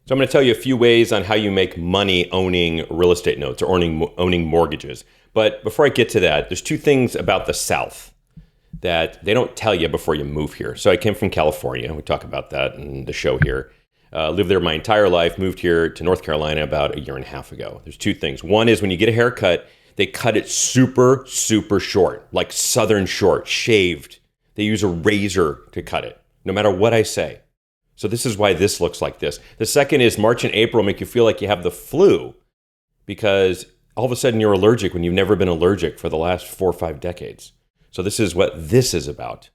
So I'm going to tell you a few ways on how you make money owning real estate notes or owning mortgages. But before I get to that, there's two things about the South that they don't tell you before you move here. So I came from California. We talk about that in the show here. Lived there my entire life, moved here to North Carolina about a year and a half ago. There's two things. One is when you get a haircut, they cut it super, super short, like Southern short, shaved. They use a razor to cut it, no matter what I say. So this is why this looks like this. The second is March and April make you feel like you have the flu because all of a sudden you're allergic when you've never been allergic for the last 4 or 5 decades. So this is what this is about.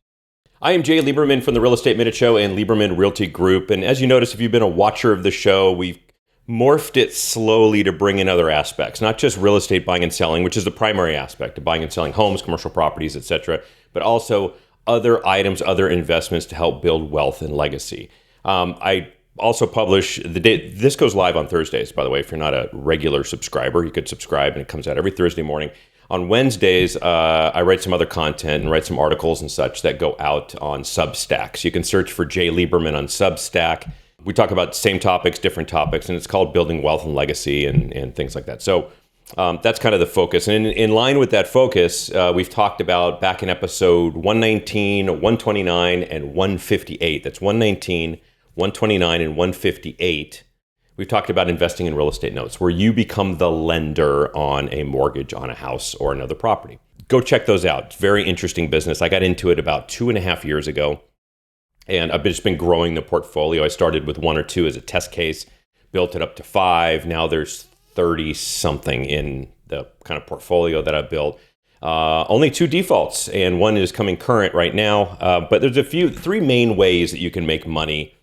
I am Jay Lieberman from the Real Estate Minute Show and Lieberman Realty Group. And as you notice, if you've been a watcher of the show, we've morphed it slowly to bring in other aspects, not just real estate buying and selling, which is the primary aspect of buying and selling homes, commercial properties, etc., but also other items, other investments to help build wealth and legacy. I also publish this goes live on Thursdays, by the way. If you're not a regular subscriber, you could subscribe and it comes out every Thursday morning. On Wednesdays, I write some other content and write some articles and such that go out on Substack. So you can search for Jay Lieberman on Substack. We talk about same topics, different topics, and it's called Building Wealth and Legacy and things like that. So that's kind of the focus. And in line with that focus, we've talked about back in episode 119, 129, and 158. That's 119, 129, and 158. We've talked about investing in real estate notes, where you become the lender on a mortgage on a house or another property. Go check those out. It's very interesting business. I got into it about 2.5 years ago, and I've just been growing the portfolio. I started with 1 or 2 as a test case, built it up to 5. Now there's 30-something in the kind of portfolio that I built. Only 2 defaults, and 1 is coming current right now. But there's 3 main ways that you can make money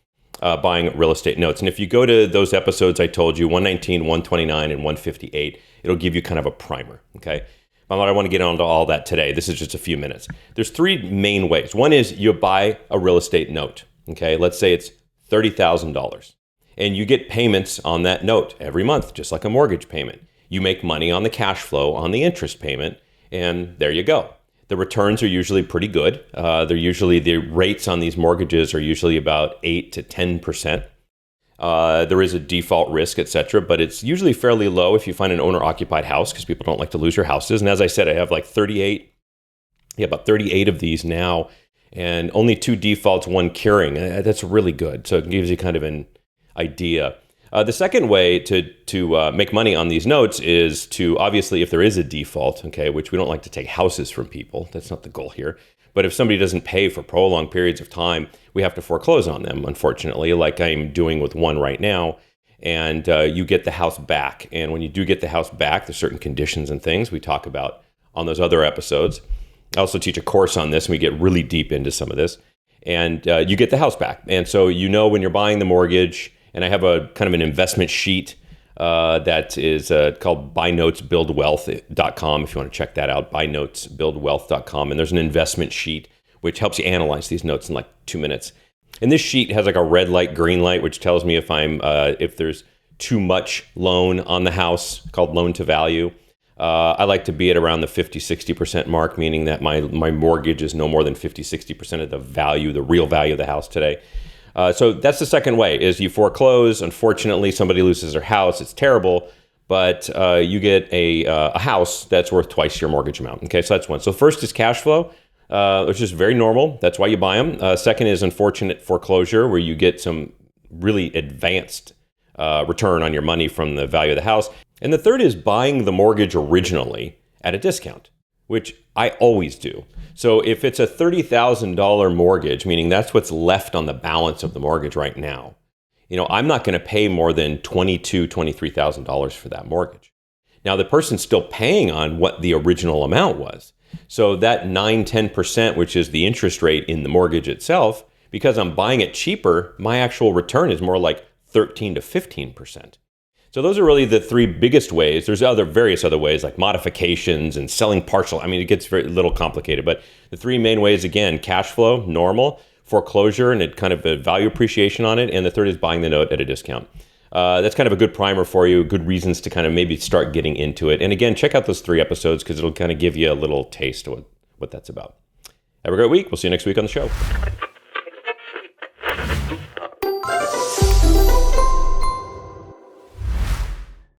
buying real estate notes. And if you go to those episodes I told you, 119, 129, and 158, it'll give you kind of a primer, okay? I don't want to get onto all that today. This is just a few minutes. There's 3 main ways. One is you buy a real estate note, okay? Let's say it's $30,000, and you get payments on that note every month, just like a mortgage payment. You make money on the cash flow, on the interest payment, and there you go. The returns are usually pretty good. The rates on these mortgages are usually about 8 to 10%. There is a default risk, etc., but it's usually fairly low if you find an owner-occupied house because people don't like to lose their houses. And as I said, I have like about 38 of these now, and only 2 defaults, 1 curing. That's really good. So it gives you kind of an idea. The second way to make money on these notes is to, obviously, if there is a default, okay, which we don't like to take houses from people. That's not the goal here. But if somebody doesn't pay for prolonged periods of time, we have to foreclose on them, unfortunately, like I'm doing with 1 right now. And you get the house back. And when you do get the house back, there's certain conditions and things we talk about on those other episodes. I also teach a course on this, and we get really deep into some of this. And you get the house back. And so when you're buying the mortgage. And I have a kind of an investment sheet that is called buynotesbuildwealth.com if you want to check that out, buynotesbuildwealth.com. And there's an investment sheet which helps you analyze these notes in like 2 minutes. And this sheet has like a red light, green light, which tells me if there's too much loan on the house, called loan to value. I like to be at around the 50-60% mark, meaning that my mortgage is no more than 50-60% of the real value of the house today. So that's the second way, is you foreclose. Unfortunately, somebody loses their house. It's terrible, but you get a house that's worth twice your mortgage amount. Okay, so that's one. So first is cash flow, which is very normal. That's why you buy them. Second is unfortunate foreclosure, where you get some really advanced return on your money from the value of the house. And the third is buying the mortgage originally at a discount, which I always do. So if it's a $30,000 mortgage, meaning that's what's left on the balance of the mortgage right now, I'm not going to pay more than $22,000, $23,000 for that mortgage. Now, the person's still paying on what the original amount was. So that 9-10%, which is the interest rate in the mortgage itself, because I'm buying it cheaper, my actual return is more like 13 to 15%. So those are really the 3 biggest ways. There's various other ways like modifications and selling partial. I mean, it gets very little complicated, but the 3 main ways, again, cash flow, normal, foreclosure, and it kind of a value appreciation on it. And the third is buying the note at a discount. That's kind of a good primer for you, good reasons to kind of maybe start getting into it. And again, check out those 3 episodes because it'll kind of give you a little taste of what that's about. Have a great week. We'll see you next week on the show.